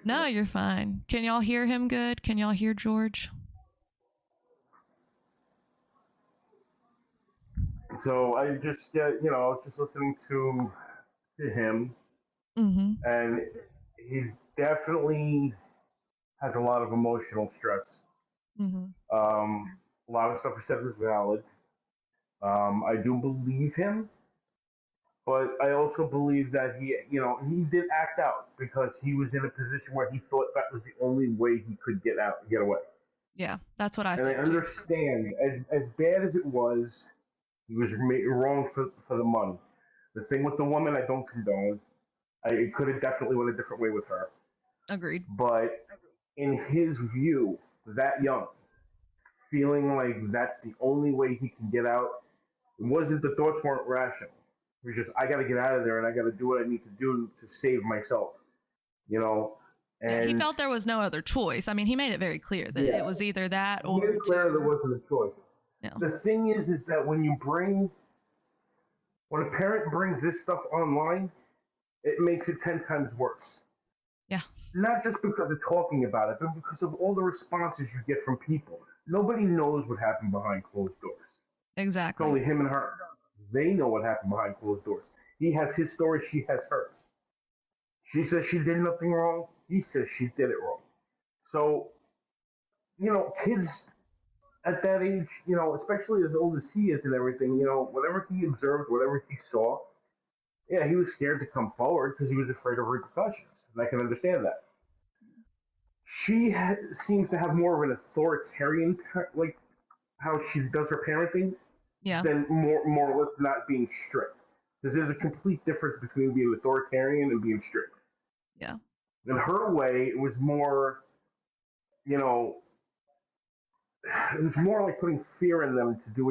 previously. No, you're fine. Can y'all hear him good? Can y'all hear George? So I just, I was just listening to him, Mm-hmm. and he definitely has a lot of emotional stress. Mm-hmm. A lot of stuff he said was valid. I do believe him, but I also believe that he did act out because he was in a position where he thought that was the only way he could get away. Yeah, that's what I And I think too. understand, as bad as it was, he was wrong for the money. The thing with the woman, I don't condone. It could have definitely went a different way with her. Agreed. But in his view, that young, feeling like that's the only way he can get out, it wasn't the thoughts weren't rational. It was just I got to get out of there and I got to do what I need to do to save myself. You know, Yeah, he and felt there was no other choice. I mean, he made it very clear that it yeah, was either that he made or it clear there to, wasn't a choice. no. The thing is that when a parent brings this stuff online, it makes it 10 times worse. Yeah, Not just because of talking about it, but because of all the responses you get from people. Nobody knows what happened behind closed doors. It's exactly. only him and her. They know what happened behind closed doors. He has his story, she has hers. She says she did nothing wrong. He says she did it wrong. So, kids at that age, especially as old as he is and everything, whatever he observed, whatever he saw, yeah, he was scared to come forward because he was afraid of repercussions. And I can understand that. Seems to have more of an authoritarian, like how she does her parenting, Yeah, than more or less not being strict. Because there's a complete difference between being authoritarian and being strict. yeah, In her way, it was more, you know, it was more like putting fear in them to do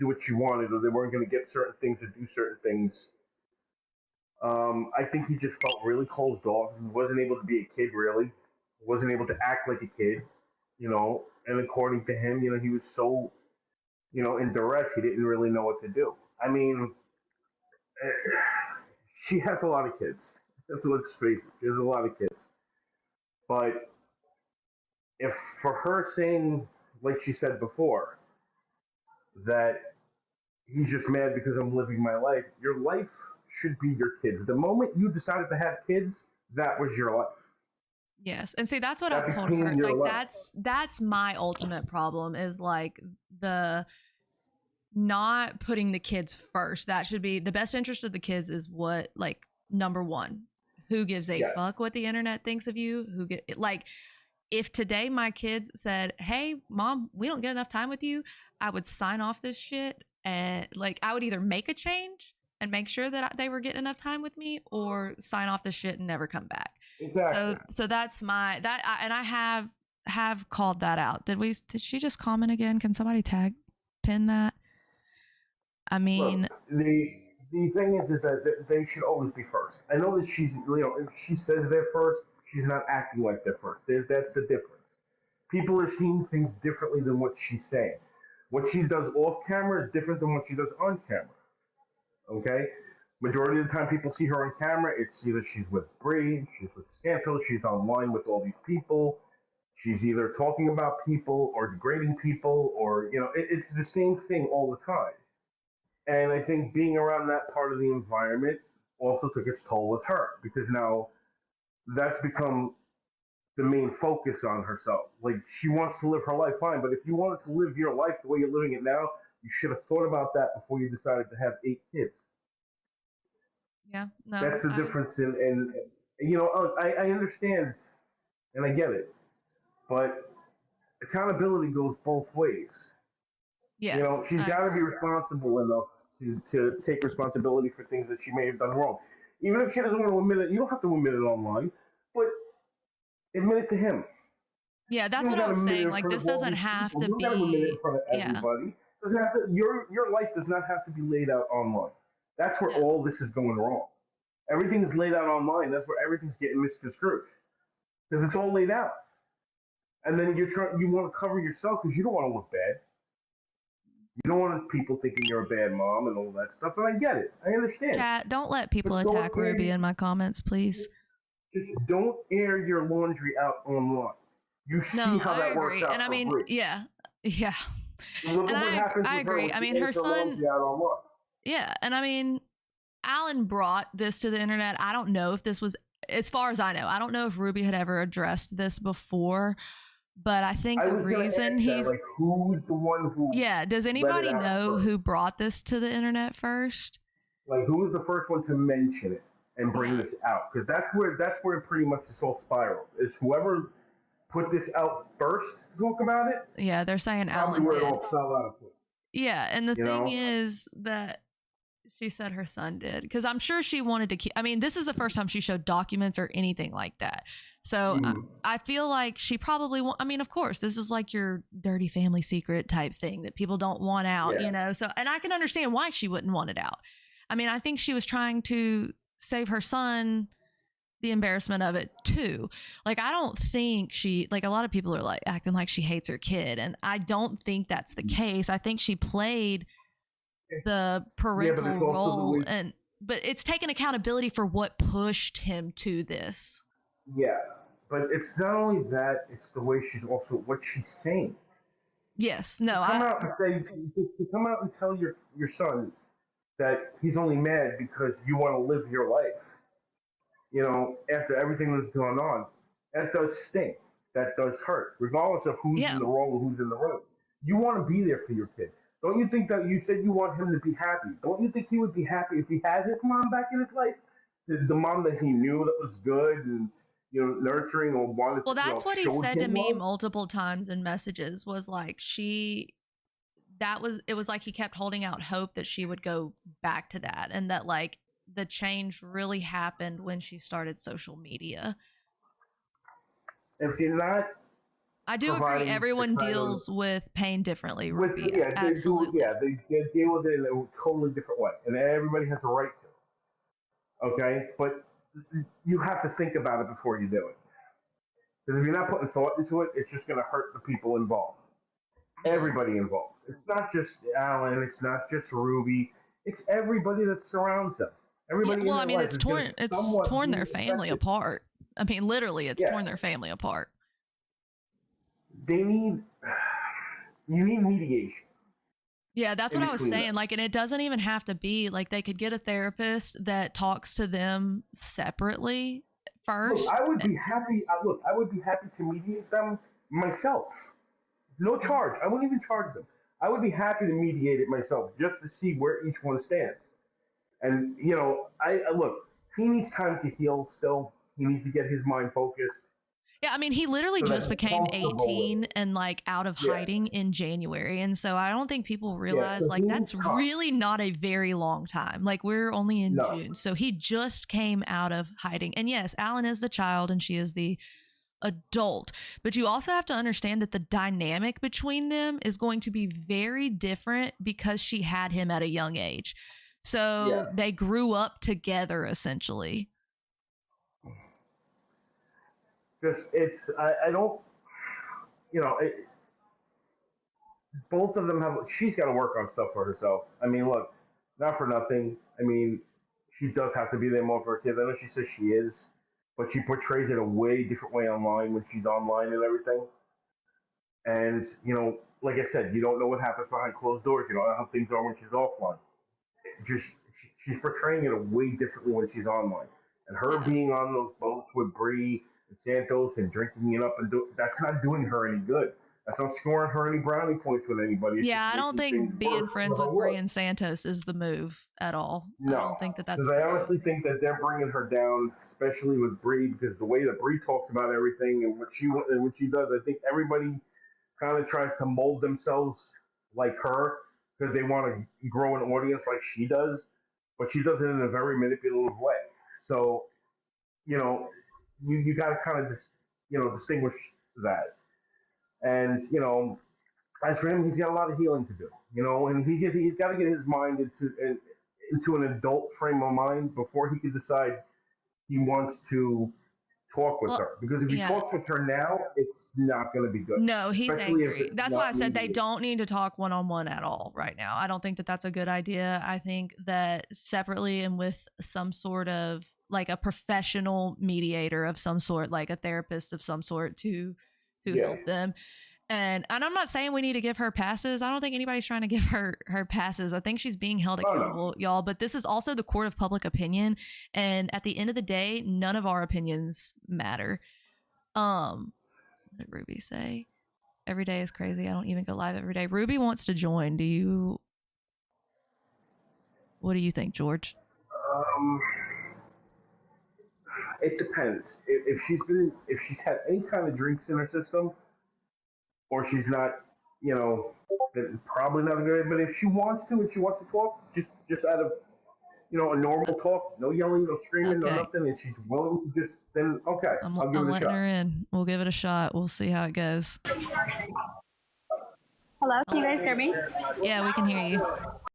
what she wanted, or they weren't going to get certain things or do certain things. I think he just felt really closed off. He wasn't able to be a kid, really. Wasn't able to act like a kid, And according to him, he was so, in duress, he didn't really know what to do. I mean, she has a lot of kids. Let's face it, she has a lot of kids. But if for her saying, like she said before, that he's just mad because I'm living my life, your life should be your kids. The moment you decided to have kids, that was your life. yes. And see, that's what That I've told her. became your Like life. that's my ultimate problem is like the not putting the kids first. That should be the best interest of the kids is what like number one. Who gives a Yes. fuck what the internet thinks of you? Who get like if today my kids said, "Hey, mom, we don't get enough time with you," I would sign off this shit and like I would either make a change and make sure that they were getting enough time with me, or sign off the shit and never come back. Exactly. So that's my and I have called that out. Did she just comment again? Can somebody tag pin that? I mean, Look, the thing is that they should always be first. I know that if she says they're first, she's not acting like they're first. That's the difference. People are seeing things differently than what she's saying. What she does off camera is different than what she does on camera. Okay? Majority of the time, people see her on camera. It's either she's with Bree, she's with Santos, she's online with all these people. She's either talking about people or degrading people, or it's the same thing all the time. And I think being around that part of the environment also took its toll with her because now that's become the main focus on herself. Like she wants to live her life fine, but if you wanted to live your life the way you're living it now, you should have thought about that before you decided to have 8 kids. yeah, no, That's the difference I understand and I get it, but accountability goes both ways. yes, She's I got to be agree. responsible enough to take responsibility for things that she may have done wrong. Even if she doesn't want to admit it, you don't have to admit it online, but admit it to him. Yeah, You that's don't what I got to was admit it saying. in Like front this of all doesn't these have people. to You don't got to admit it in be. front of Yeah, everybody. Doesn't have to, your life does not have to be laid out online. That's where yeah. all this is going wrong. Everything's laid out online. That's where everything's getting misconstrued because it's all laid out. And then you want to cover yourself because you don't want to look bad. You don't want people thinking you're a bad mom and all that stuff. And I get it. I understand. Chat, don't let people But go attack ahead. Ruby in my comments, please. Just don't air your laundry out online. You see No, how I that works agree. And out I for mean, Brie. yeah. Yeah. Look And at what happens I with her agree. when I she mean, airs her her son, laundry out online. yeah. And I mean, Alan brought this to the internet. I don't know if this was, as far as I know, I don't know if Ruby had ever addressed this before, but I think I the was gonna reason ask that, he's, like, who's the one who yeah. Does let it anybody out know first? who brought this to the internet first? Like, who was the first one to mention it and bring Yeah. this out? Because that's where pretty much this whole spiral is. Whoever put this out first to talk about it, Yeah. They're saying probably Alan where it did. all fell out of place. Yeah. And the You thing know? is that she said her son did, because I'm sure she wanted to keep. I mean, this is the first time she showed documents or anything like that. So Mhm. I feel like she probably I mean, of course, this is like your dirty family secret type thing that people don't want out, Yeah. you know? So, and I can understand why she wouldn't want it out. I mean, I think she was trying to save her son the embarrassment of it too. Like, I don't think she, like, a lot of people are like acting like she hates her kid. And I don't think that's the case. I think she played the Yeah, but parental it's also the role, way. and but it's taken accountability for what pushed him to this. Yeah, but it's not only that; it's the way she's also what she's saying. Yes, To no, come I out and say, to come out and tell your son that he's only mad because you want to live your life. After everything that's gone on, that does sting. That does hurt, regardless of who's in yeah. the wrong or who's in the right. You want to be there for your kid. Don't you think that you said you want him to be happy? Don't you think he would be happy if he had his mom back in his life? The mom that he knew that was good and nurturing or wanted Well, to that's what he showed said to him me love. multiple times in messages. Was like it was like he kept holding out hope that she would go back to that, and that like the change really happened when she started social media. If you're not I do agree. providing the Everyone kind of deals with pain differently, with Ruby. yeah they do Absolutely. they deal with it in a totally different way, and everybody has a right to. Okay, but you have to think about it before you do it. Because if you're not putting thought into it, it's just going to hurt the people involved. Yeah. Everybody involved. It's not just Alan. It's not just Ruby. It's everybody that surrounds them. Yeah, Everybody in well, I their mean, life is going to it's somewhat torn be their family affected. apart. I mean, literally, it's Yeah, torn their family apart. they need. You need mediation Yeah, that's in what I was between them. saying. Like, and it doesn't even have to be like they could get a therapist that talks to them separately Look, first. I would be happy. I would be happy to mediate them myself. No charge. I wouldn't even charge them. I would be happy to mediate it myself just to see where each one stands. And I look. He needs time to heal. Still, he needs to get his mind focused Yeah, I mean, he literally so that just he's became comfortable with 18 it. and like out of Yeah, hiding in January. And so I don't think people yeah. realize So he like needs that's time. really not a very long time. Like, we're only in No, June. So he just came out of hiding. And yes, Alan is the child and she is the adult. But you also have to understand that the dynamic between them is going to be very different because she had him at a young age. yeah. So they grew up together essentially. Just it's. I don't. It, both of them have. She's got to work on stuff for herself. I mean, look, not for nothing. I mean, she does have to be there more for her kids. I know she says she is, but she portrays it a way different way online when she's online and everything. And like I said, you don't know what happens behind closed doors. You don't know how things are when she's offline. Just she's portraying it a way differently when she's online. And her Yeah. being on those boats with Bree and Santos and drinking it up that's not doing her any good. That's not scoring her any brownie points with anybody. It's just Yeah, I don't making things think being worse for friends her with Brie look. and Santos is the move at all. I No, don't think that because that's I the move. honestly think that they're bringing her down, especially with Bree, because the way that Bree talks about everything and what she does, I think everybody kind of tries to mold themselves like her because they want to grow an audience like she does, but she does it in a very manipulative way. So you know, you got to kind of distinguish that. And as for him, he's got a lot of healing to do. And he's got to get his mind into an adult frame of mind before he can decide he wants to talk with Well, her. Because if he yeah. talks with her now, it's not going to be good, No, he's especially if angry. it's That's why I not said they mediated. don't need to talk one on one at all right now. I don't think that that's a good idea. I think that separately and with some sort of like a professional mediator of some sort, like a therapist of some sort to help them. And I'm not saying we need to give her passes. I don't think anybody's trying to give her passes. I think she's being held accountable, y'all. But this is also the court of public opinion, and at the end of the day, none of our opinions matter. What did Ruby say? Every day is crazy. I don't even go live every day. Ruby wants to join. What do you think, George? It depends. If she's had any kind of drinks in her system, or she's not, then probably not a good. But if she wants to and she wants to talk, just out of a normal talk, no yelling, no screaming, no nothing, and she's willing to then okay, I'll give it a shot. I'm letting her in. We'll give it a shot. We'll see how it goes. Hello, can you guys hear me? Yeah, we can hear you.